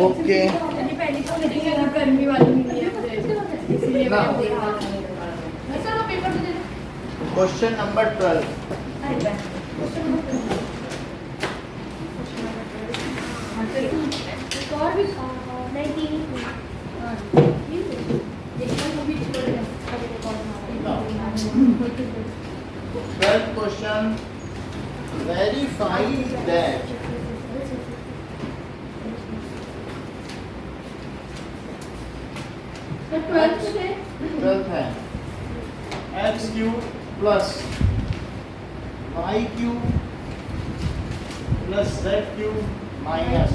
Okay पहली तो गर्मी वाली नहीं है इसलिए ना। चलो पेपर तो दे दो। क्वेश्चन नंबर 12 और भी नहीं तीन Twelfth question. Verify that twelfth है x cube plus y cube plus z cube minus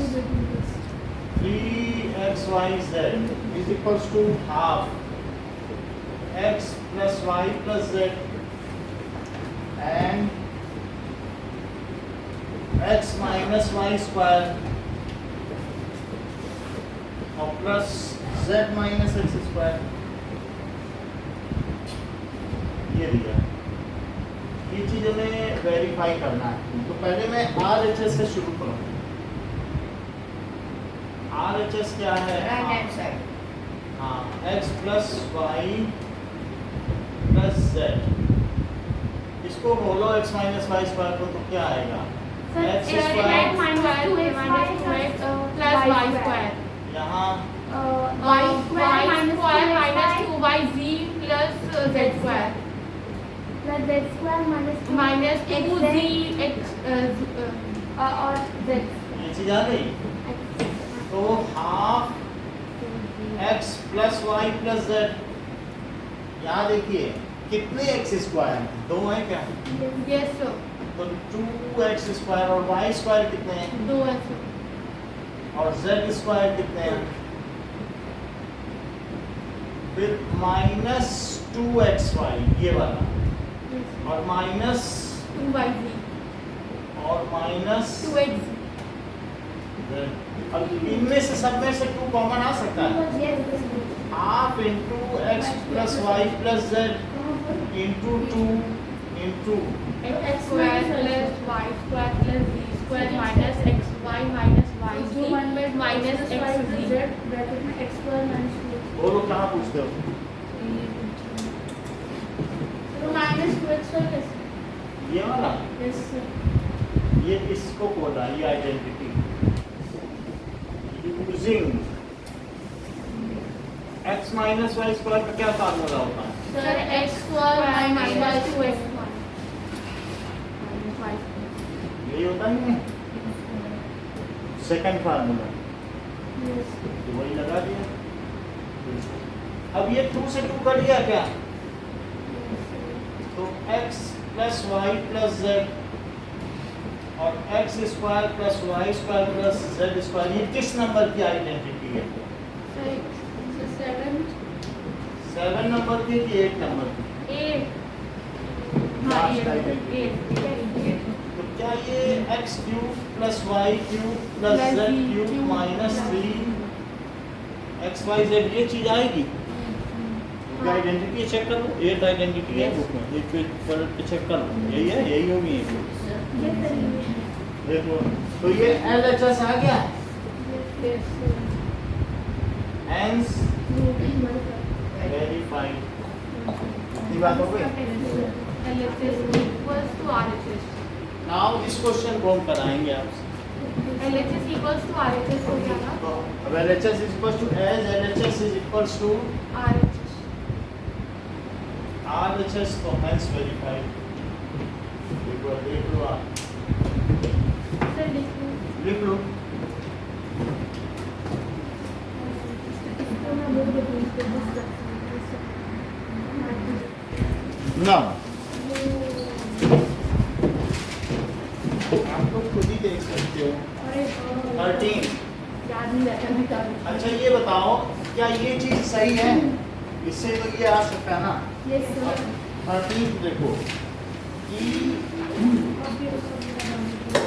3xyz is equals to half x plus y plus z and x minus y square और plus z minus x square ये दिया। ये चीज हमें verify करना है। तो पहले मैं RHS से शुरू करूँ। RHS क्या है? हाँ x plus y plus z। इसको बोलो x minus y square को तो क्या आएगा? x square plus y square यहाँ y square minus 2yz plus z square minus 2z और z ये चीज आ गई। तो half x plus y plus z। यहाँ देखिए कितने x स्क्वायर हैं? दो है क्या? यस तो 2x स्क्वायर और y स्क्वायर कितने हैं? 2x और z स्क्वायर कितने हैं? फिर माइनस 2xy ये वाला और माइनस 2yz और माइनस 2x अब इनमें से सब में से 2 कॉमन आ सकता है। Half into x plus y plus z into 2 into x square plus y square plus z square minus xy minus yz minus xz bracket में x स्क्वायर माइनस 2 बोलो कहाँ पूछते हो? तो माइनस 2x कैसे? ये वाला यस ये इसको बोला ये identity using x minus y square का क्या फार्मूला होता है? Sir x square minus 2x यही होता है ना सेकंड फार्मूला। तो वही लगा दिया। अब ये 2 से 2 कट गया क्या? तो x plus y plus z और x square plus y square plus z square ये किस नंबर की आइडेंटिटी है? 7 नंबर की कि 8 नंबर की? 8 लास्ट आइडेंटिटी। तो क्या ये x cube plus y cube plus z cube minus 3 xyz ये चीज आएगी? आइडेंटिटी चेक कर लो। 8 आइडेंटिटी है बुक में। एक पर चेक कर लो। यही है, यही होगी। देखो तो ये LHS आ गया। Hence verified। ये बात हो गई। LHS equals to RHS now इस क्वेश्चन को हम कराएंगे आपसे। LHS equals to RHS हो जाएगा तो अब LHS is equals to as LHS is equals to RHS तो hence verified। लिख लो आप। सर लिख लो। ना आप तो खुद ही देख सकते हो। 13। अच्छा ये बताओ क्या ये चीज सही है? इससे तो ये आ सकता है ना। 13 देखो कि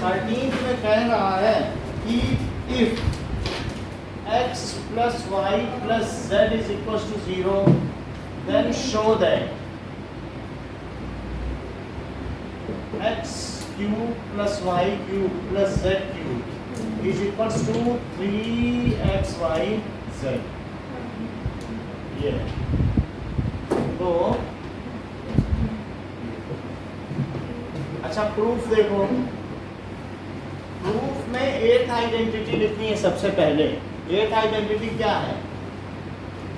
13 में कह रहा है कि if x plus y plus z is equals to 0 then show that x cube plus y cube plus z cube is equals to 3xyz। ये है। तो अच्छा प्रूफ देखो, प्रूफ में एथ आइडेंटिटी लिखनी है सबसे पहले। एथ आइडेंटिटी क्या है?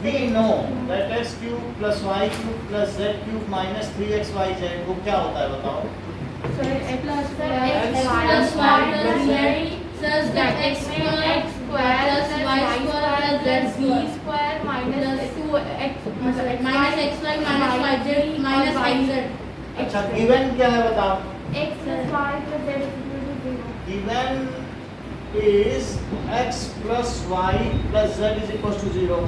We know that x cube plus y cube plus z cube minus 3xyz वो क्या होता है बताओ? अच्छा गिवन क्या है बताओ? Given is x plus y plus z is equal to 0।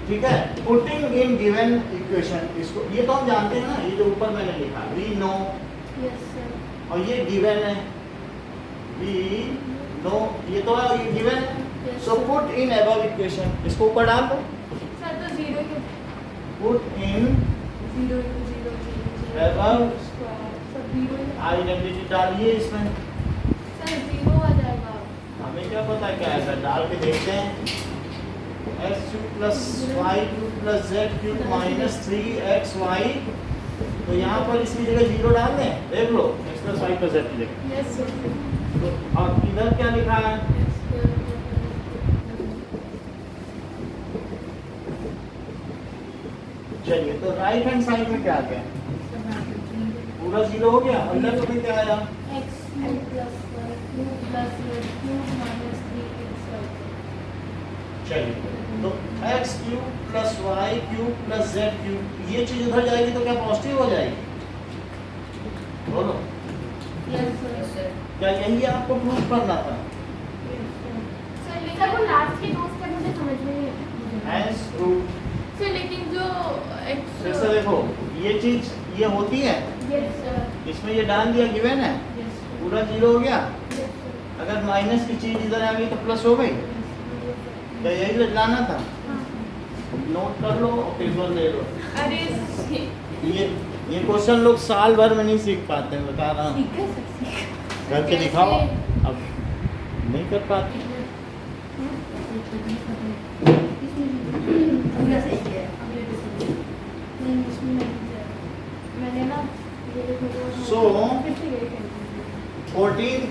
ठीक है, पुटिंग इन गिवन इक्वेशन, इसको ये तो हम जानते हैं ना, ये जो ऊपर मैंने लिखा वी नो, और ये गिवन है वी नो, ये तो है, ये गिवन है। So put in above equation, इसको ऊपर डाल दो। पुट इन अबव आइडेंटिटी डालिए इसमें। हमें क्या पता क्या है, डाल के देखते हैं। x cube plus y cube plus z cube minus 3xy, तो यहाँ पर इसकी जगह 0 डाल दें, देख लो x plus y plus z की जगह। तो और इधर क्या लिखा है? चलिए तो राइट हैंड साइड में क्या आ गया? पूरा 0 हो गया, और लेफ्ट में क्या आया? चलिए तो x cube plus y cube plus z cube, ये चीज उधर जाएगी तो क्या पॉजिटिव हो जाएगी? बोलो। क्या यही आपको प्रूफ करना था? लेकिन जो जैसे देखो ये चीज ये होती है, इसमें ये डाल दिया गिवन है, पूरा 0 हो गया। अगर माइनस की चीज इधर आ गई तो प्लस हो गई, क्या यही लाना था? नोट कर लो और पेपर ले लो। अरे ये क्वेश्चन लोग साल भर में नहीं सीख पाते हैं, बता रहा हूँ। करके दिखाओ, अब नहीं कर पाते। So 14th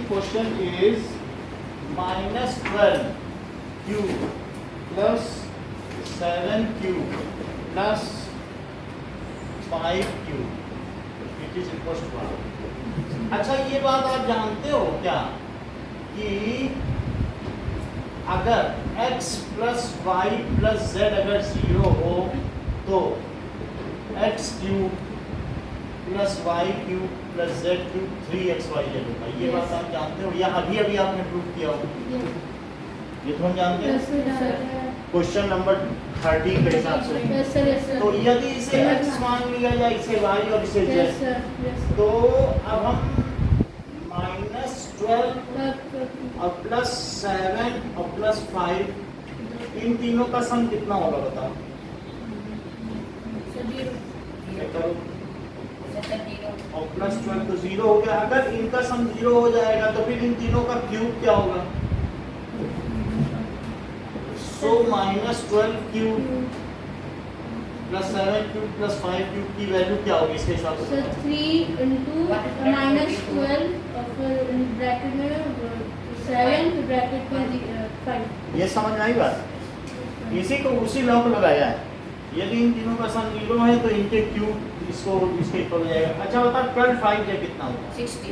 question is -12 cube plus 7 cube plus 5 cube it is equals to 1। अच्छा ये बात आप जानते हो क्या कि अगर x plus y plus z अगर 0 हो तो x cube plus y cube plus z cube 3xyz होगा। ये बात आप जानते हो या अभी अभी आपने प्रूव किया हो? ये तो हम जानते हैं क्वेश्चन नंबर 13 के हिसाब से। तो यदि इसे x मान लिया या इसे y और इसे z, तो अब हम -12 और प्लस 7 और प्लस 5 इन तीनों का सम कितना होगा बताओ? और प्लस 12 तो 0 हो गया। अगर इनका सम 0 हो जाएगा तो फिर इन तीनों का क्यूब क्या होगा? सो -12 cube plus 7 cube plus 5 cube की वैल्यू क्या होगी इसके हिसाब से? 3 × -12 और फिर ब्रैकेट में 7 ब्रैकेट में 5। ये समझ में आई बात? इसी को उसी लॉ को लगाया है। यदि इन तीनों का सम 0 है तो इनके क्यूब इसको इसके इक्वल हो जाएगा। अच्छा बता 12 5 जा कितना होता है? 60।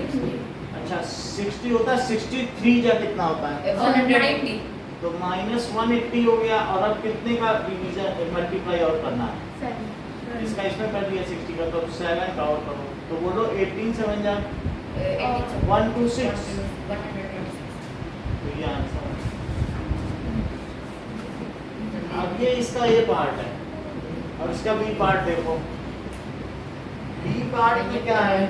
अच्छा 60 होता है, 63 जा कितना होता है? 180। तो -180 हो गया। और अब कितने का डिवीजन मल्टीप्लाई और करना है? 7। इसका इसमें कर दिया 60 का, तो 7 का और करो तो बोलो 18 7 जा 126। तो ये आंसर। अब ये इसका ये पार्ट है और इसका बी पार्ट देखो। बी पार्ट में क्या है?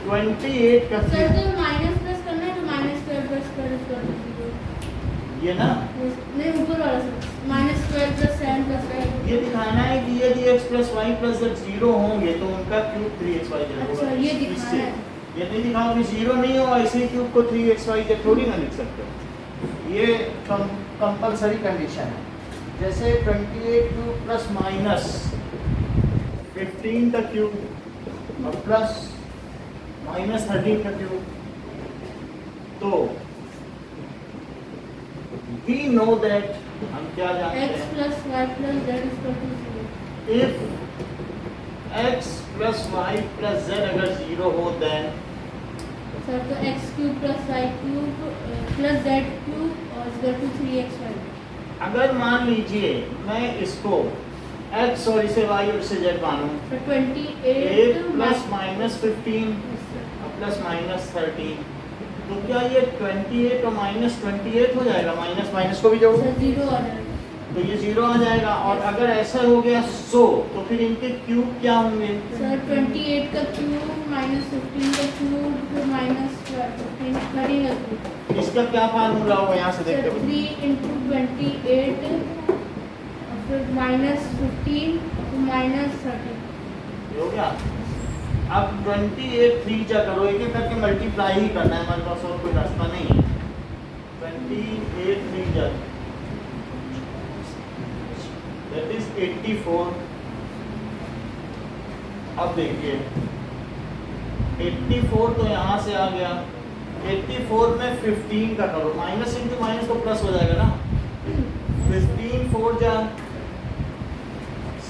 28 का सर तो माइनस प्लस करना है तो -12 प्लस कर दो। ये ना नहीं ऊपर वाला सर -12 प्लस 7 प्लस 5। ये दिखाना है कि यदि x plus y plus z 0 होंगे तो उनका क्यूब 3xyz होगा। अच्छा ये दिखाना है। ये नहीं दिखाओगे जीरो नहीं हो ऐसे ही क्यूब को 3xy थोड़ी ना लिख सकते हो। ये कंपलसरी कंडीशन है। जैसे 28 क्यूब प्लस माइनस 15 का क्यूब और प्लस माइनस 13 का क्यूब, तो we know that हम क्या जानते x हैं, plus y plus z is equal to 0. if x plus y plus z अगर 0 हो then सर तो x cube plus y cube plus z cube और इक्वल टू 3xy. अगर मान लीजिए मैं इसको x और इसे y और इसे z मानूं, तो 28 8 प्लस माइनस 15 प्लस माइनस 13, तो क्या ये 28 और माइनस 28 हो जाएगा? माइनस माइनस को भी जोड़ो सर 0 आ जाएगा. तो ये 0 आ जाएगा। और अगर ऐसा हो गया तो फिर इनके क्यूब क्या होंगे? सर 28 का क्यूब माइनस 15 का क्यूब फिर माइनस 15 करेंगे क्यूब. इसका क्या फार्मूला होगा यहाँ से देखते सर हो? 3 into 28 और फिर माइनस 15 तो माइनस 30. ये हो गया। अब 28 3 जा करो, एक एक करके मल्टीप्लाई ही करना है, हमारे पास और कोई रास्ता नहीं है। 28 3 जा दैट इज 84। अब देखिए 84 तो यहाँ से आ गया, 84 में 15 का करो, माइनस इंटू माइनस तो प्लस हो जाएगा ना। 15 4 जा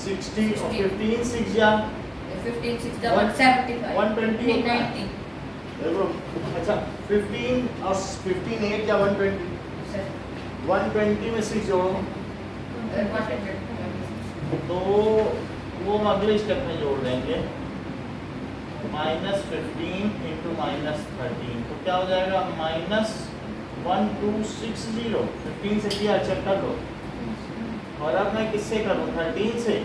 60 और 15 6 जा 15 6 175 120 होता है। 90 देखो अच्छा 15 और 15 8 या 120, 120 में 6 जोड़ो तो वो हम अगले स्टेप में जोड़ देंगे, माइनस 15 इंटू माइनस 13, तो क्या हो जाएगा? माइनस 1260। 15 से किया चेक कर लो। और अब मैं किससे करूँ? 13 से,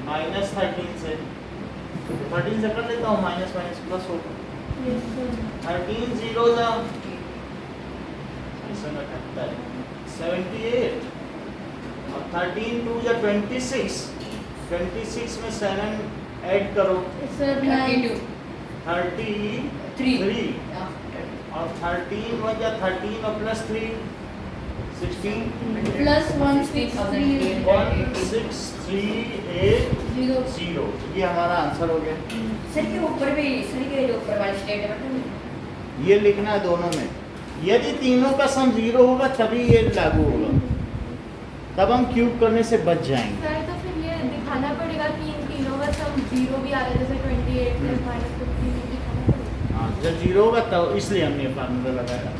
माइनस 13 से, तो 13 से कर लेता हूँ, माइनस माइनस प्लस होगा। 13 0 जा 78 और 13 2 जा 26, 26 में 7 ऐड करो सर 32 33 और 13 1 जा 13 और प्लस 3 16 प्लस 163 0। ये हमारा आंसर हो गया। सर के ऊपर भी सर के जो ऊपर वाली स्टेटमेंट ये लिखना है दोनों में, यदि तीनों का सम 0 होगा तभी ये लागू होगा, तब हम क्यूब करने से बच जाएंगे। सर तो फिर ये दिखाना पड़ेगा कि इन तीनों का सम 0 भी आ रहा है, जैसे 28 प्लस माइनस 15 भी दिखाना पड़ेगा. हाँ जब 0 होगा तब, इसलिए हमने ये फार्मूला लगाया।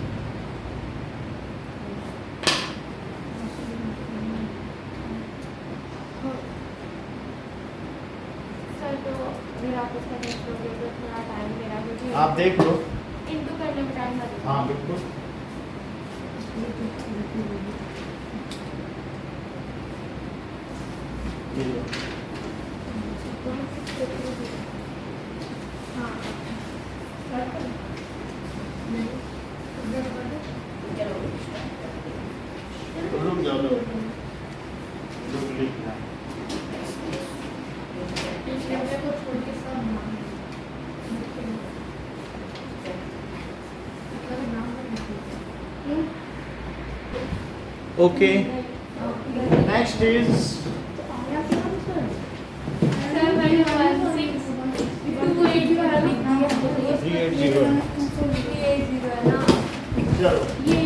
सर तो मेरा ऑफिस का नेक्स्ट हो गया तो थोड़ा टाइम मेरा क्योंकि आप देख लो। इनटू करने में टाइम लगेगा. हाँ बिल्कुल। ये लो। हाँ. रुक जाओ, रुक लिखना है। को छोड़ के सब ओके नेक्स्ट इज 380। चलो 15।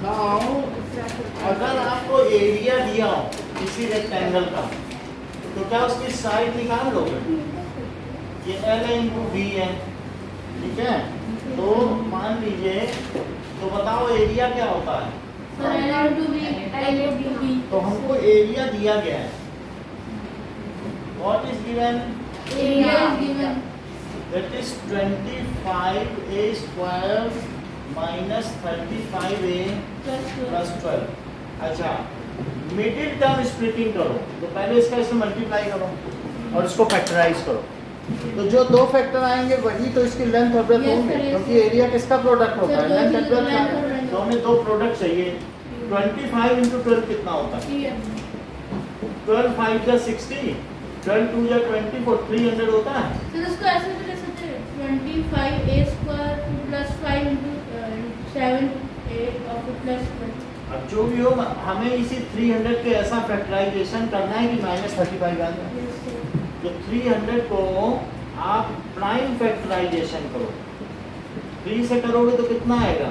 नाउ अगर आपको एरिया दिया हो किसी रेक्टेंगल का, तो क्या उसकी साइड निकाल लोगे? ये L इंटू बी है, ठीक है? तो मान लीजिए, तो बताओ एरिया क्या होता है? तो हमको एरिया दिया गया है, what is given? That is 25a square minus 35a plus 12। अच्छा मिडिल टर्म स्प्लिटिंग करो, तो पहले इसका इसमें मल्टीप्लाई करो और इसको फैक्टराइज करो, तो जो दो फैक्टर आएंगे वही तो इसकी लेंथ और ब्रेड्थ होंगे, क्योंकि एरिया किसका प्रोडक्ट होता है? लेंथ और ब्रेड्थ का। तो हमें दो प्रोडक्ट चाहिए, 25 इंटू 12 कितना होता है? 12 5 जा 60, 12 2 जा 24, 300 होता है। तो इसको ऐसे भी लिख सकते हैं 25a square plus 5 into 7 a और फिर प्लस 12। अब जो भी हो हमें इसी 300 के ऐसा फैक्टराइजेशन करना है कि -35 आ जाए। तो 300 को आप प्राइम फैक्टराइजेशन करो, 3 से करोगे तो कितना आएगा?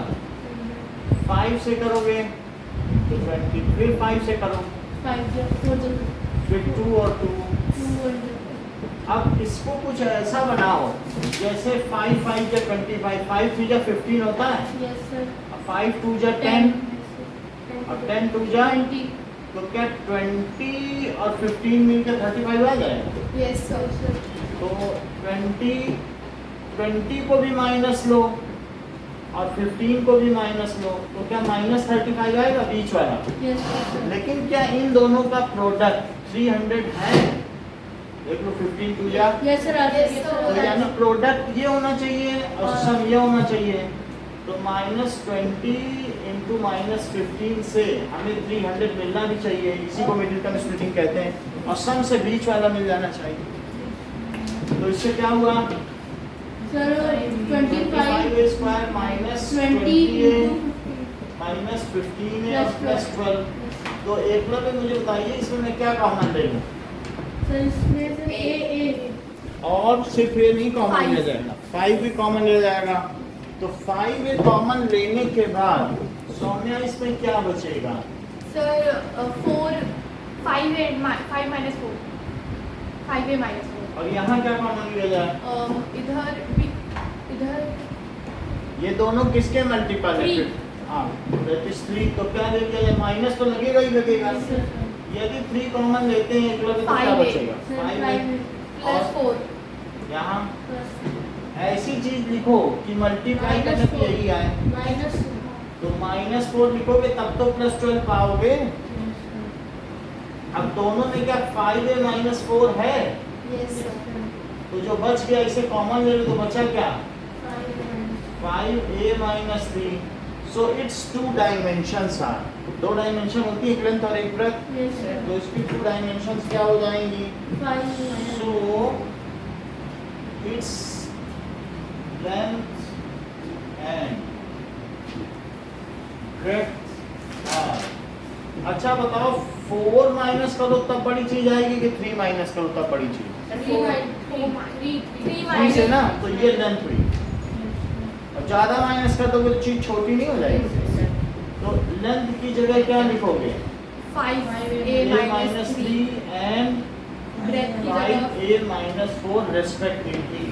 5 से करोगे तो 20, फिर 5 से करो 5 4 फिर 2 और 2। अब इसको कुछ ऐसा बनाओ जैसे 5 5 जा 25, 5 3 जा 15 होता है, यस सर 5 2 जा 10 और 10 2 जा 20 तो क्या 20 और 15 मिलकर 35 आ जाएगा। Yes sir. तो 20 को भी माइनस लो और 15 को भी माइनस लो तो क्या -35 आएगा बीच वाला। Yes sir. लेकिन क्या इन दोनों का प्रोडक्ट 300 है? देख लो 15 2 जा, यस सर तो यानी प्रोडक्ट ये होना चाहिए और सम ये होना चाहिए। तो -20 इंटू -15 से हमें 300 मिलना भी चाहिए, इसी को मिडिल टर्म स्प्लिटिंग कहते हैं, और सम से बीच वाला मिल जाना चाहिए। तो इससे क्या हुआ? सर 25 स्क्वायर माइनस 20 -15 है और +12। तो एक में मुझे बताइए इसमें मैं क्या कॉमन ले लूँ? सर इसमें से a और सिर्फ ये नहीं कॉमन ले जाएगा, 5 भी कॉमन ले जाएगा। तो 5 ये कॉमन लेने के बाद सौम्या इसमें क्या बचेगा? सर 4 5 माइनस 4 5a माइनस 4 और यहाँ क्या कॉमन लिया जाए? इधर ये दोनों किसके मल्टीपल है? 3। हाँ, that is 3। तो क्या ले लिया जाए? माइनस तो लगेगा ही लगेगा। यदि 3 कॉमन लेते हैं एक लोग तो क्या बचेगा? 5 प्लस 4 यहाँ ऐसी चीज लिखो कि मल्टीप्लाई करने पे यही आए। माइनस तो -4 लिखोगे तब तो +12 पाओगे। अब दोनों में क्या 5a - 4 है? Yes sir. तो जो बच गया इसे कॉमन ले लो तो बचा क्या? 5a - 3। So it's 2 dimensions are. 2 dimension होती है, एक लेंथ और एक ब्रेड्थ। Yes sir. तो इसकी 2 डायमेंशंस क्या हो जाएंगी? 5 so it's length and breadth are. अच्छा बताओ 4 माइनस करो तब बड़ी चीज आएगी कि 3 माइनस करो तब बड़ी चीज? 3 से ना, तो ये लेंथ हुई। और ज्यादा माइनस कर दोगे तो चीज छोटी नहीं हो जाएगी। तो लेंथ की जगह क्या लिखोगे? 5a - 3 एंड ब्रेथ की जगह 5a - 4 रेस्पेक्टिवली।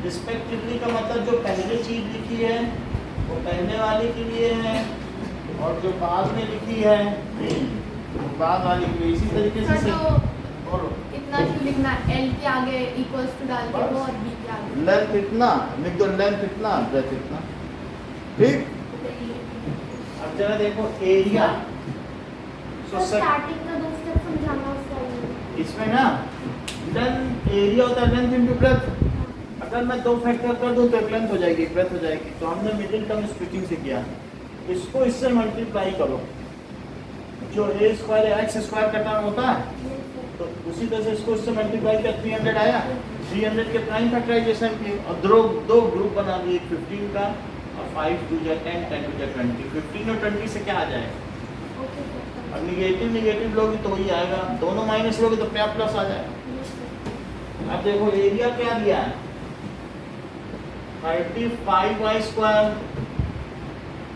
रिस्पेक्टिवली का मतलब जो पहले चीज लिखी है वो पहले वाले के लिए है और जो बाद में लिखी है बाद वाले के लिए। इसी तरीके से बोलो इतना क्यों लिखना? l के आगे इक्वल्स टू डाल के वो और b के आगे लेंथ इतना लिख दो, लेंथ इतना ब्रेथ इतना। ठीक, अब जरा देखो एरिया। स्टार्टिंग का 2 स्टेप समझाना उसका। इसमें ना लेंथ एरिया होता है लेंथ इंटू ब्रेथ। अगर मैं 2 फैक्टर कर दूं तो एक लेंथ हो जाएगी एक ब्रेथ हो जाएगी। तो हमने मिडिल टर्म स्प्लिटिंग से किया, इसको इससे मल्टीप्लाई करो। जो a स्क्वायर या x स्क्वायर का टर्म होता है तो उसी तरह से इसको इससे मल्टीप्लाई किया, 300 आया। 300 के प्राइम फैक्टराइजेशन किए और दो ग्रुप बना लिए, 15 का और 5 2 जा 10 10 2 जा 20। 15 और 20 से क्या आ जाएगा? अब निगेटिव लोगे तो वही आएगा, दोनों माइनस लोगे तो क्या प्लस आ जाएगा। अब देखो एरिया क्या दिया है? 35y स्क्वायर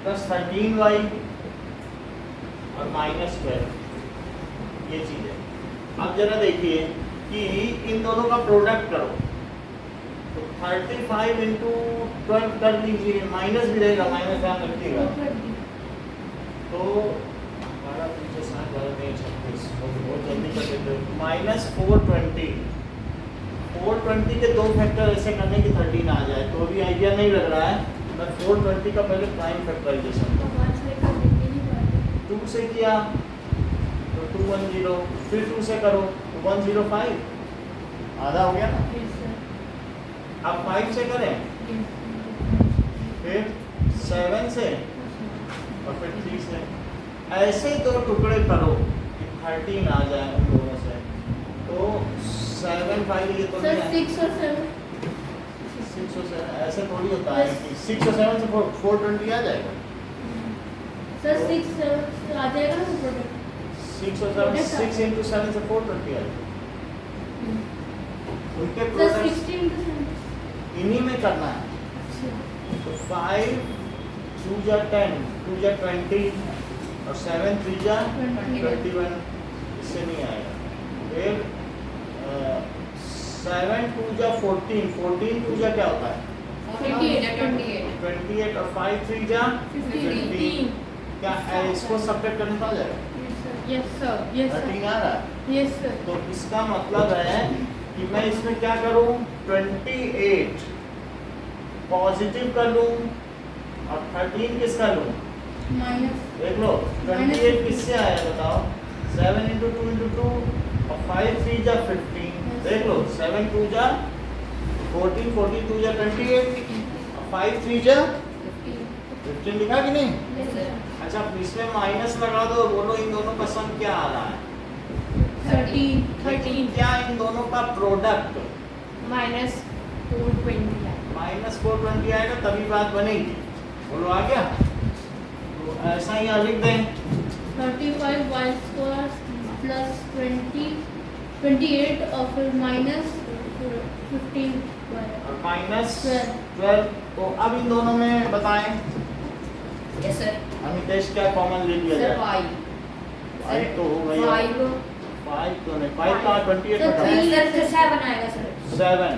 प्लस 13y और -12 ये चीज है। अब जरा देखिए कि इन दोनों का प्रोडक्ट करो तो 35 इंटू 12 कर लीजिए, माइनस भी रहेगा, माइनस ध्यान रखिएगा। तो 12 3 7 12 36 बहुत जल्दी कर देते हो। -420 420 के 2 फैक्टर ऐसे करने की 13 आ जाए तो भी आइडिया नहीं लग रहा है। मैं 420 का पहले प्राइम फैक्टराइजेशन 2 से किया तो 210, फिर 2 से करो तो 105 आधा हो गया ना। अब 5 से करें, फिर 7 से और फिर 3 से ऐसे दो टुकड़े करो कि 13 आ जाए उन दोनों से, तो 7 5 ये तो सर नहीं 6 और 7 6 और 7 ऐसे थोड़ी होता है कि 6 और 7 से 420 आ जाएगा। सर 6 7 आ जाएगा ना प्रोडक्ट 6 और 7 6 into 7 से 420 आ जाएगा। उनके सर प्रोडक्ट 16 into 7 इन्हीं में करना है। तो 5 2 जा 10 2 जा 20 और 7 3 जा 21, इससे नहीं आएगा। फिर 7 2 जा 14 14 2 जा क्या होता है 28 और 5 3 जा 15। क्या इसको सब्ट्रैक्ट करने का आ जाएगा? यस सर यस 13 आ रहा है। यस सर तो इसका मतलब है कि मैं इसमें क्या करूं 28 पॉजिटिव कर लूं और 13 किसका लूं? माइनस देख लो 28 किससे आया बताओ 7 into 2 into 2 और 5 3 जा 15। देख लो 7 2 जा 14 14 2 जा 28 और 5 3 जा 15 लिखा कि नहीं? Yes, sir. अच्छा इसमें माइनस लगा दो, बोलो इन दोनों का सम क्या आ रहा है? 13 क्या इन दोनों का प्रोडक्ट माइनस 420 है माइनस 420 आएगा तभी बात बनेगी। बोलो आ गया? तो ऐसा ही यहाँ लिख दें 35 y square प्लस 28 और फिर माइनस 15 और माइनस 12। तो अब इन दोनों में बताएं Yes, sir. अमितेश क्या कॉमन ले लिया Sir, जाए? 5. फाइव तो हो गई 5. 5 तो नहीं 5 का 28 Sir, होता है 3 sir 7 आएगा sir. 7।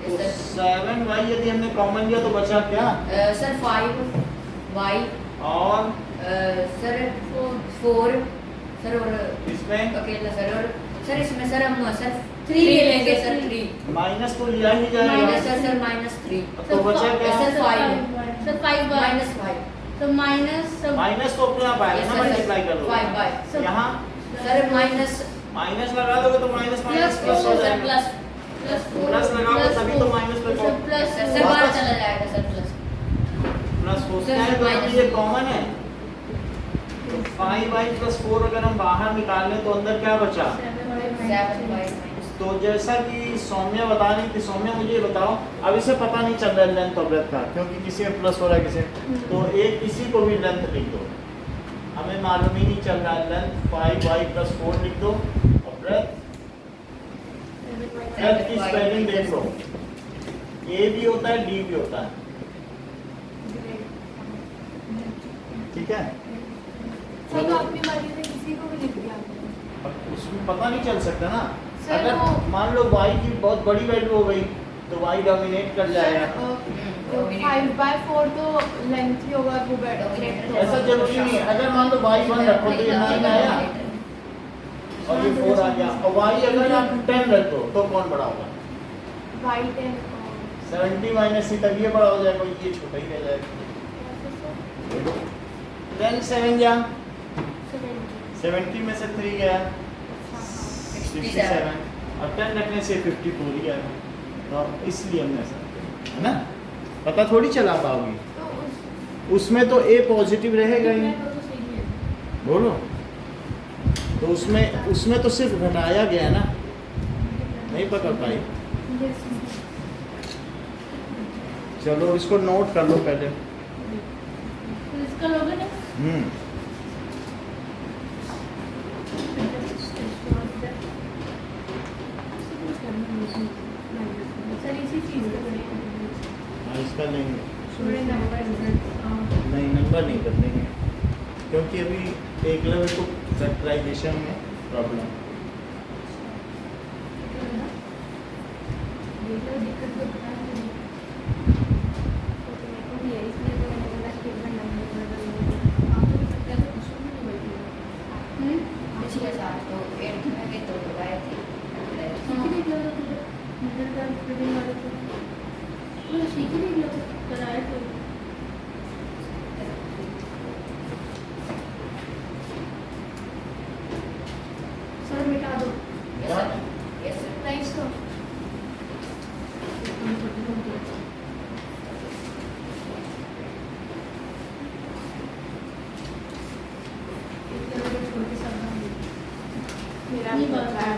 तो Yes, sir. 7 भाई यदि हमने कॉमन लिया तो बचा क्या? Sir 5 y और sir 4 sir और इसमें अकेला sir और sir इसमें sir हम sir 3 Three ले लेंगे sir, sir three. 3 माइनस तो लिया ही जाएगा। माइनस sir minus 3 तो बचा क्या? Sir, five. सर 5 minus 5 तो माइनस माइनस तो अपने आप आएगा Yes, ना, sir, मल्टीप्लाई कर दो 5 by Sir, यहाँ sir minus माइनस लगा दोगे तो माइनस माइनस प्लस हो sir जाएगा। plus प्लस लगाओगे तभी तो माइनस प्लस हो। प्लस sir sir बाहर चला जाएगा sir plus प्लस हो Sir, है तो minus अभी ये कॉमन है। तो 5y प्लस 4 अगर हम बाहर निकाल लें तो अंदर क्या बचा? 7 by minus तो जैसा कि सौम्या बता रही थी, सौम्या मुझे ये बताओ, अब इसे पता नहीं चल रहा है लेंथ और ब्रेथ का, क्योंकि किसी में प्लस हो रहा है किसी में, तो एक किसी को भी लेंथ लिख दो, हमें मालूम ही नहीं चल रहा है। लेंथ 5y प्लस 4 लिख दो और ब्रेथ की स्पेलिंग देख लो, ए भी होता है डी भी होता है, ठीक है? सब अपनी मर्जी से किसी को भी लिख दिया अब उसमें पता नहीं चल सकता ना। Sir, अगर वो- मान लो y की बहुत बड़ी वैल्यू हो गई तो y डोमिनेट कर जाएगा। 5/4 तो लेंथ ही होगा वो Dominate ऐसा जरूरी नहीं है, अगर मान लो y 1 रखो तो ये 9 आया और ये 4 आ गया, और y अगर आप 10 रख दो तो कौन बड़ा होगा? वाइट एंड 70 माइनस c तब ये बड़ा हो जाएगा, ये छोटा ही रह जाएगा। 10 7 जा 70 में से 3 गया 67 और 10 रखने से 54 ही आएगा, तो इसलिए हमने ऐसा किया, है ना? पता थोड़ी चला पाओगी, तो उसमें तो a पॉजिटिव रहेगा ही, तो सही है बोलो। तो उसमें तो सिर्फ घटाया गया है ना, नहीं पकड़ पाई। चलो इसको नोट कर लो पहले। तो इसका लोगे ना सर इसी चीज का हाँ इसका लेंगे, थोड़े नंबर नहीं नंबर नहीं बदलेंगे क्योंकि अभी एक लेवल को फैक्टराइजेशन में प्रॉब्लम। दिक्कत तो बता पिछले साल तो 8th में भी 2 लगाए थे सर मिटा दो Yes, sir. Yes, sir. Thanks तो मेरा भी बन रहा है।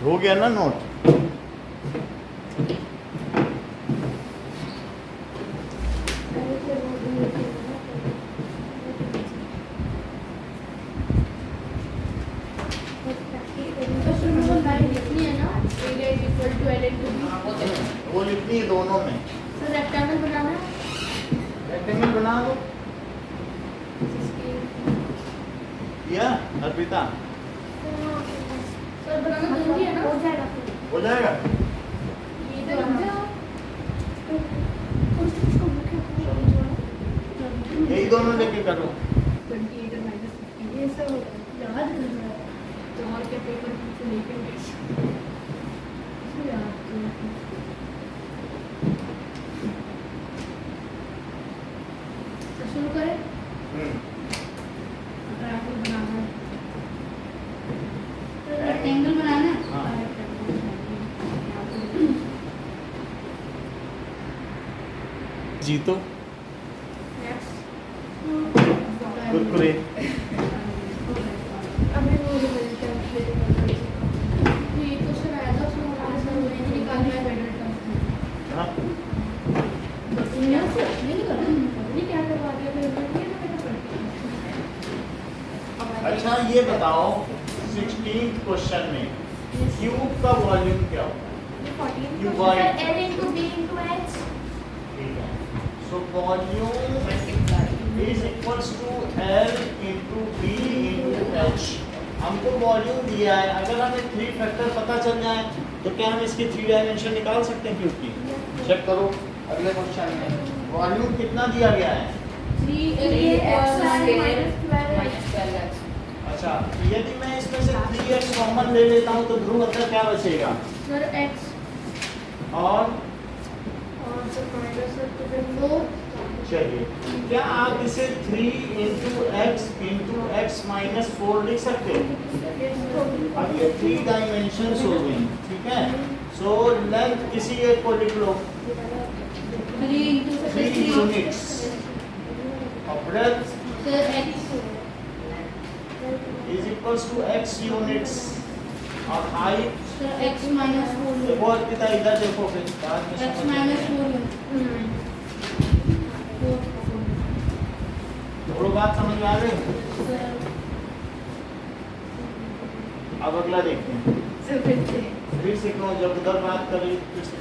हो गया ना नोट? वो लिखनी है दोनों में। रेक्टेंगल बनाना रेक्टेंगल बना दो। या अर्पिता सर बनाना जरूरी है ना? हो जाएगा हो जाएगा? ये तो लग जाओ। यही दोनों लेके करो। 28 और -15 ये सब याद कर रहा है। चार के पेपर से लेके याद कर शुरू करें। ट्रायंगल बनाना है। रेक्टेंगल बनाना है। हाँ। जीतो कुरकुरे। अभी वो रिजल्ट ये क्वेश्चन आया था उसमें हमारे सर ने निकालना है बेटर हाँ। नहीं क्या करवा दिया फिर अच्छा ये बताओ 16th क्वेश्चन में क्यूब का वॉल्यूम क्या होगा? Cuboid। L into B into H। ठीक है। So volume is equals to L into B into H। हमको वॉल्यूम दिया है, अगर हमें 3 फैक्टर पता चल जाए तो क्या हम इसकी 3 डायमेंशन निकाल सकते हैं क्यूब की? चेक करो अगले क्वेश्चन में वॉल्यूम कितना दिया गया है? 3x अच्छा यदि मैं इसमें से 3x कॉमन ले लेता हूँ तो ध्रुव अंतर क्या बचेगा? सर X और सर माइनस तो फिर 4। चलिए क्या आप इसे 3 into x into x minus 4 लिख सकते हो? अब ये 3 डायमेंशंस हो गई, ठीक है। सो लेंथ किसी एक को लिख लो 3 यूनिट्स और breadth sir X is equals to x units और हाइट सर X minus 4 देखो अर्पिता इधर देखो फिर बाद में X समझ minus में 4 थोड़ा बात समझ में आ गई? अब अगला देखते हैं। फिर से कहूँ जब उधर बात करी फिर से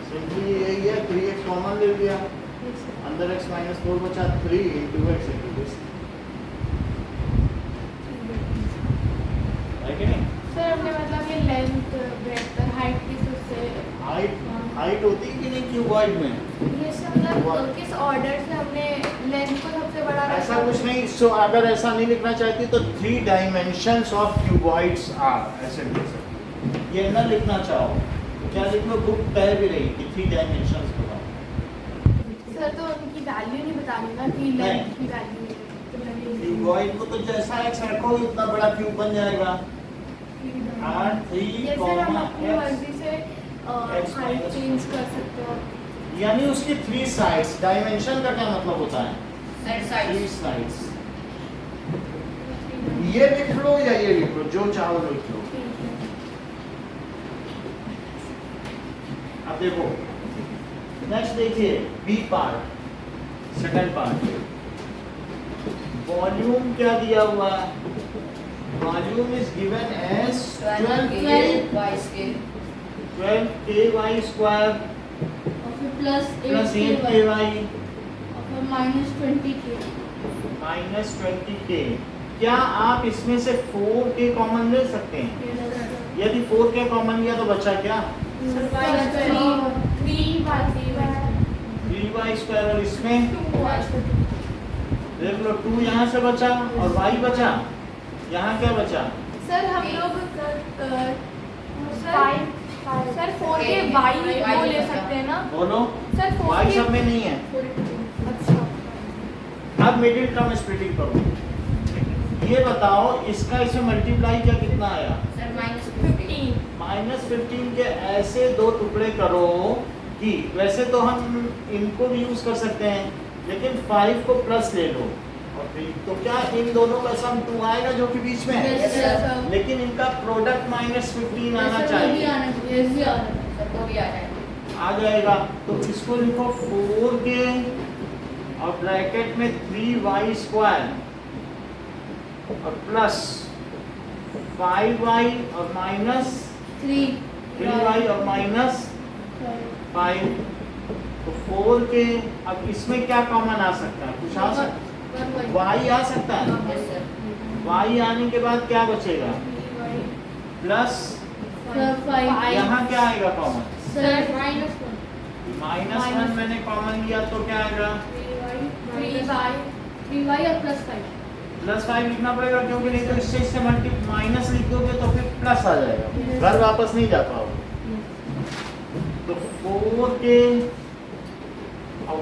सिंपली यही है 3x कॉमन ले लिया अंदर x minus 4 बचा 3 into x into this है कि नहीं? सर हमने मतलब ये लेंथ ब्रेड्थ और हाइट किस उससे हाइट होती है कि नहीं क्यूबॉइड में? ये सब मतलब किस ऑर्डर से हमने लेंथ को सबसे बड़ा ऐसा कुछ नहीं। सो अगर ऐसा नहीं लिखना चाहती तो 3 डायमेंशंस ऑफ क्यूबॉइड्स आर ऐसे लिख सकते। ये ना लिखना चाहो तो क्या लिख लो, बुक कह भी रही कि 3 डायमेंशंस बताओ। सर तो उनकी वैल्यू नहीं बतानी ना कि लेंथ की वैल्यू क्यूबॉइड को तो जैसा x रखो उतना बड़ा क्यूब बन जाएगा। और 3 ये सर हम अपनी x मर्जी से X हाइट minus चेंज कर सकते हो। यानी उसकी 3 साइड्स। डायमेंशन का क्या मतलब होता है? Side 3 sides. ये लिख लो या ये लिख लो, जो चाहो लिख लो। अब देखो नेक्स्ट देखिए B part second part. Volume क्या दिया हुआ है? Volume is given as 12 square और फिर प्लस plus 8 ky और फिर माइनस 20k। minus 20k। क्या आप इसमें से 4k कॉमन ले सकते हैं? यदि 4k कॉमन लिया तो बचा क्या? 3y स्क्वायर और इसमें देख लो 2 यहाँ से बचा और y बचा। यहाँ क्या बचा? सर हम लोग सर 4 के y वो ले सकते हैं ना? बोलो सर 4 y के सब में नहीं है। अच्छा अब मिडिल टर्म स्प्लिटिंग करो। ये बताओ इसका इसमें मल्टीप्लाई क्या कितना आया? सर -15 -15 के ऐसे दो टुकड़े करो कि वैसे तो हम इनको भी यूज कर सकते हैं, लेकिन 5 को प्लस ले लो और फिर तो क्या इन दोनों का सम 2 आएगा जो कि बीच में है। Yes, sir. लेकिन इनका प्रोडक्ट -15 आना चाहिए, सबको भी आ जाएगा। आ जाएगा। तो इसको लिखो 4k और ब्रैकेट में 3y² और प्लस 5y और माइनस 3y और माइनस 5। तो 4k, अब इसमें क्या कॉमन आ सकता है? कुछ आ सकता है, y आ सकता है। Yes, sir. y आने के बाद क्या बचेगा? प्लस यहाँ क्या आएगा कॉमन? -1 मैंने कॉमन लिया तो क्या आएगा? +5 लिखना पड़ेगा, क्योंकि नहीं तो इससे माइनस लिख दोगे तो फिर प्लस आ जाएगा, घर वापस नहीं जा पाओगे। तो 4k और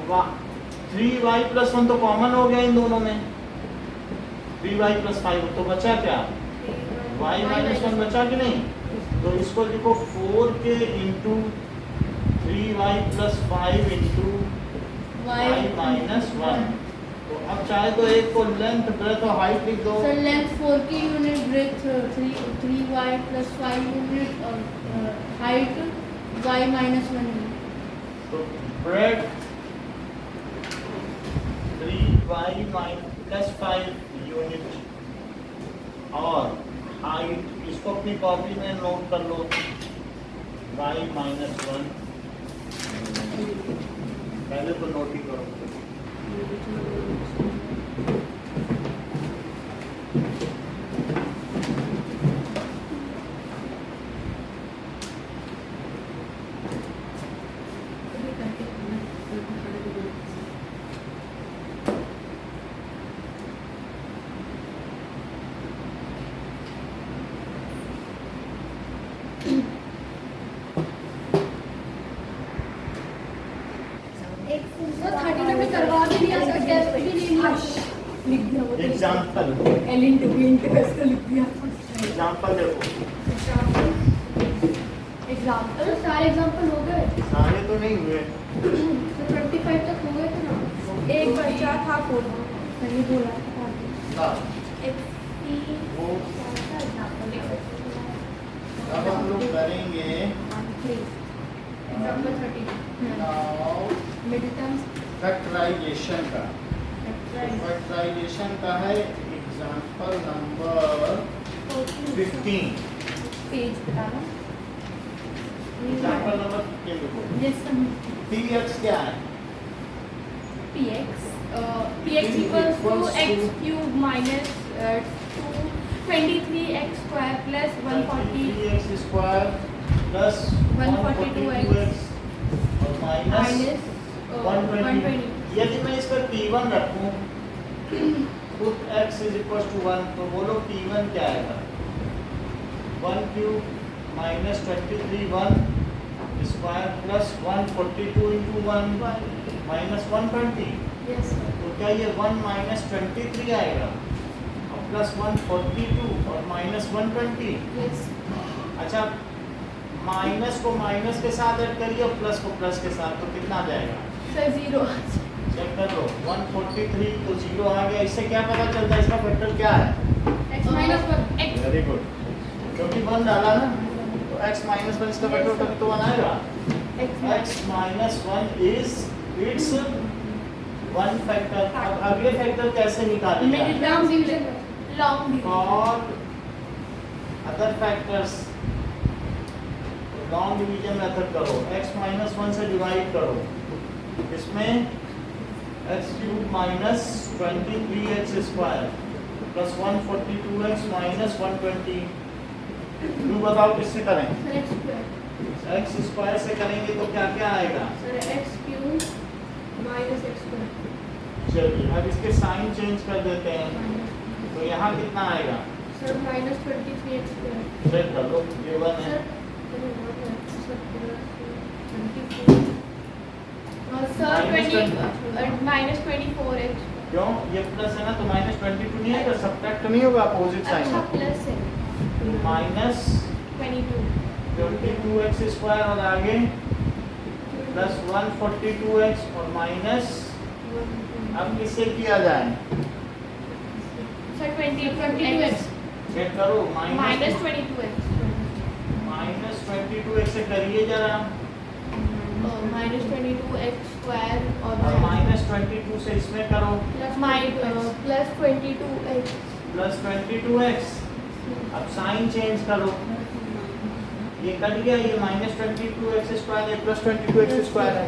3y + 1 तो कॉमन हो गया इन दोनों में, 3y + 5 तो बचा क्या? y - 1 बचा कि नहीं? तो इसको लिखो 4k × 3y + 5 × y - 1। तो अब चाहे तो एक को लेंथ, ब्रेथ और हाइट लिख दो। Length 4k unit, breadth 3y + 5 unit और हाइट y - 1 यूनिट। तो ब्रेथ 3y + 5 यूनिट और हाइट, इसको अपनी कॉपी में नोट कर लो, y - 1। पहले तो नोट ही करो। एग्जाम्पल एग्जाम्पल देखो, सारे एग्जाम्पल हो गए, सारे तो नहीं हुए। तो 25 तक हो गए थे ना। एक बचा था बोला, मैंने बोला था हाँ, XP वो एग्जाम्पल अब हम लोग करेंगे एग्जाम्पल 30 मिडिल टर्म्स फैक्टराइजेशन का। फैक्टराइजेशन का है एग्जाम्पल नंबर 15। पेज बताना। एग्जाम्पल नंबर 15 देखो, px क्या है? px equals to x cube minus 23x square plus 140 3x square plus 142x और माइनस 120। यदि मैं इस पर p1 रखूं, put x = 1, तो बोलो p1 क्या आएगा? 1 cube minus 23 1 square plus 142 × 1 minus 120। yes sir तो क्या ये 1 minus 23 आएगा और प्लस 142 और माइनस 120? yes अच्छा, माइनस को माइनस के साथ ऐड करिए और प्लस को प्लस के साथ, तो कितना आ जाएगा? sir 0 चेक कर लो, 143 तो 0 आ गया। इससे क्या पता चलता है इसका फैक्टर क्या है? x minus 1 x very good, क्योंकि 1 डाला ना, तो x - 1 इसका फैक्टर तभी तो 1 आएगा। x - 1 is it's 1 factor. अब अगले फैक्टर कैसे निकालेंगे? मिडिल टर्म डिवीजन लॉन्ग और other factors long division method करो, x - 1 से डिवाइड करो, इसमें x³ - 23x square plus 142x minus 120। तू बताओ किससे करें? Sir x square x square से करेंगे तो क्या क्या आएगा? Sir x cube minus x square चलिए अब इसके साइन चेंज कर देते हैं, तो यहाँ कितना आएगा? Sir minus 23x square check कर लो, ये 1 है। सर 20 minus 24x क्यों? ये प्लस है ना, तो -22 नहीं है, तो सब्ट्रैक्ट नहीं होगा, अपोजिट साइन अच्छा है। प्लस है माइनस 22 22x स्क्वायर और आगे प्लस 142x और माइनस, अब किससे किया जाए? सर 22x चेक करो, माइनस 22x माइनस 22x से करिए जरा, माइनस 22x स्क्वायर और और माइनस 22 से इसमें करो प्लस 22x प्लस 22x। अब साइन चेंज करो, ये कट गया, ये माइनस 22x स्क्वायर है प्लस 22x स्क्वायर है।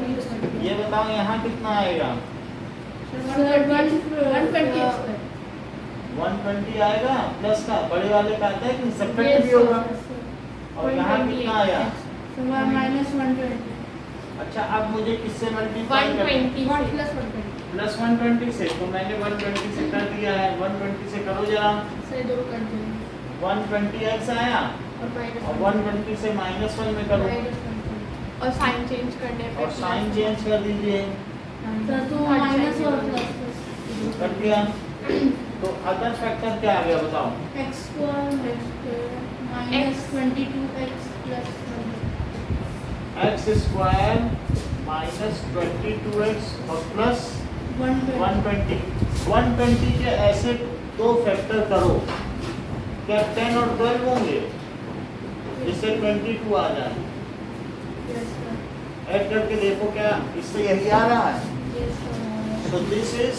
ये बताओ यहाँ कितना आएगा? 120 आएगा प्लस का, बड़े वाले का आता है कि सब्ट्रैक्ट भी होगा। और यहाँ कितना आया? माइनस 120 अच्छा, अब मुझे किससे मल्टीप्लाई करना है? 120 प्लस 120 से, तो मैंने 120 से कर दिया है, 120 से करो जरा, से दो कर दें 120x आया और 120 से माइनस 1 में करो और साइन चेंज करने पे और साइन चेंज कर दीजिए, तो माइनस और प्लस कर दिया। तो अदर फैक्टर क्या आ गया बताओ? x square minus 22x plus x square minus 22x और प्लस 120 के ऐसे दो फैक्टर करो, क्या 10 और 12 होंगे जिससे 22 आ जाए? ऐड करके देखो क्या इससे यही आ रहा है? तो दिस इज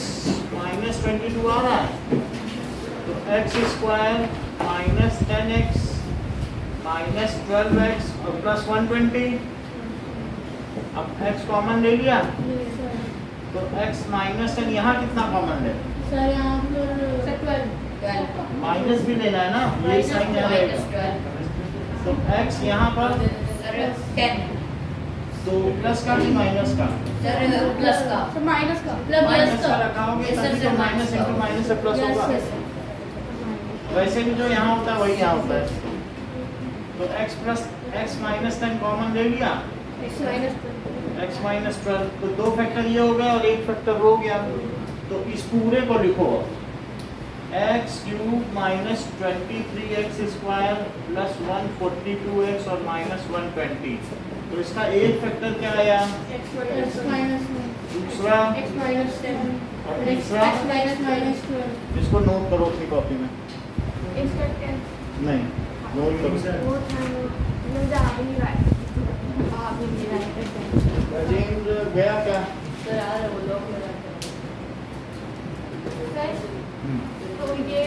माइनस 22 आ रहा है, तो x square minus 10x minus 12x और प्लस 120। अब x कॉमन ले लिया, तो x माइनस 10, यहाँ कितना कॉमन है? सर यहाँ पर 12 माइनस भी लेना है ना, ये साइन यहाँ रहेगा। तो x यहाँ पर 10 तो प्लस का कि माइनस का? प्लस का सर माइनस का माइनस का रखाओगे तभी तो माइनस इंटू माइनस से प्लस होगा। वैसे भी जो यहाँ होता है वही यहाँ होता है। तो x plus x minus 10 common ले लिया, x माइनस 12, तो दो फैक्टर ये हो गया और एक फैक्टर हो गया। तो इस पूरे को लिखो, x cube minus 23x square plus 142x और माइनस 120। तो इसका एक फैक्टर क्या आया? x माइनस दूसरा x माइनस 7 और तीसरा, x माइनस 12 इसको नोट करो अपनी कॉपी में। इसका 10 नहीं, नोट करो। वो था मतलब आ नहीं रहा है, आप नहीं रहा है। राजेंद्र गया क्या? सर आ रहा वो लोग सर तो ये क्या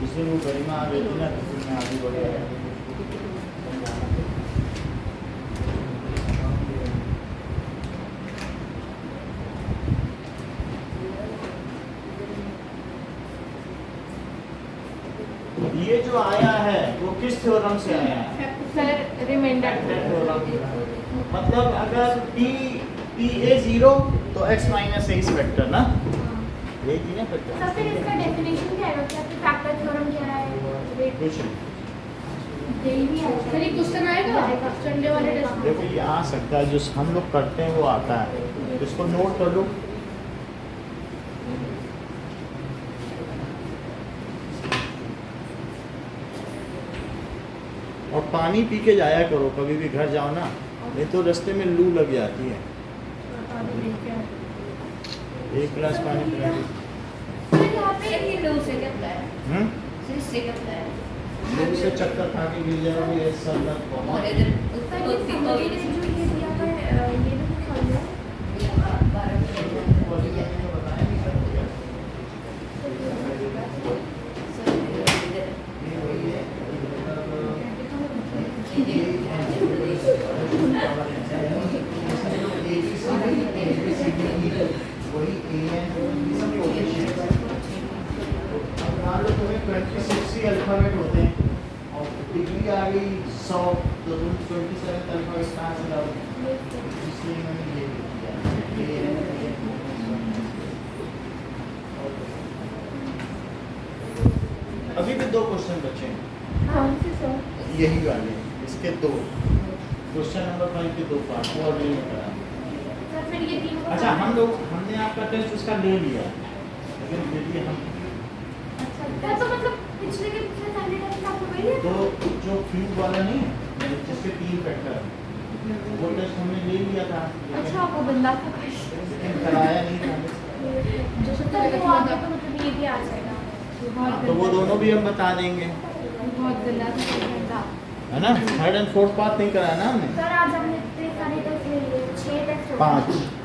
इसलिए वो गरिमा आ गई थी ना, तो मैं आगे बढ़ गया। ये जो आया है वो किस थ्योरम से आया है? सर रिमाइंडर मतलब अगर p a 0 तो x माइनस इस वेक्टर ना, यही थी ना वेक्टर। सर फिर इसका डेफिनेशन क्या है? मतलब फैक्टर थ्योरम क्या है? कुछ यही भी है सर, ये क्वेश्चन आएगा संडे वाले टेस्ट में। देखो ये आ सकता है, जो हम लोग करते हैं वो आता है, इसको नोट कर लो। और पानी पी के जाया करो कभी भी घर जाओ ना, नहीं तो रास्ते में लू लग जाती है। एक गिलास पानी पिला सर यहाँ पे ये लोग से क्या बताया सर इससे क्या बताया लू से चक्कर खा के गिर जाओगे, ये सब लग और इधर सर ये समझी नहीं जो ये दिया है, ये भी कुछ समझा 26 अल्फाबेट होते हैं और डिग्री आ गई 100, तो तुम 27 अल्फाबेट कहाँ से लाओगे? इसलिए मैंने ये किया। अभी भी दो क्वेश्चन बचे हैं, कौन से सर? यही वाले, इसके दो क्वेश्चन नंबर 5 के दो पार्ट और नहीं करा। सर फिर ये तीनों अच्छा, हमने आपका टेस्ट उसका ले लिया, लेकिन फिर भी हम अच्छा तो मतलब पिछले के पिछले संडे का लिए तो जो क्यूब वाला नहीं है जिसके 3 फैक्टर वो टेस्ट हमने ले लिया था अच्छा आपको बदला था लेकिन कराया नहीं था। जो सत्तर तो आगे तो मतलब ये भी आ जाएगा तो वो दोनों भी हम बता देंगे बहुत गंदा था है ना। 3rd and 4th पार्ट नहीं कराया ना हमने सर आज हमने इतने सारे टेस्ट ले लिए 6 टेस्ट 5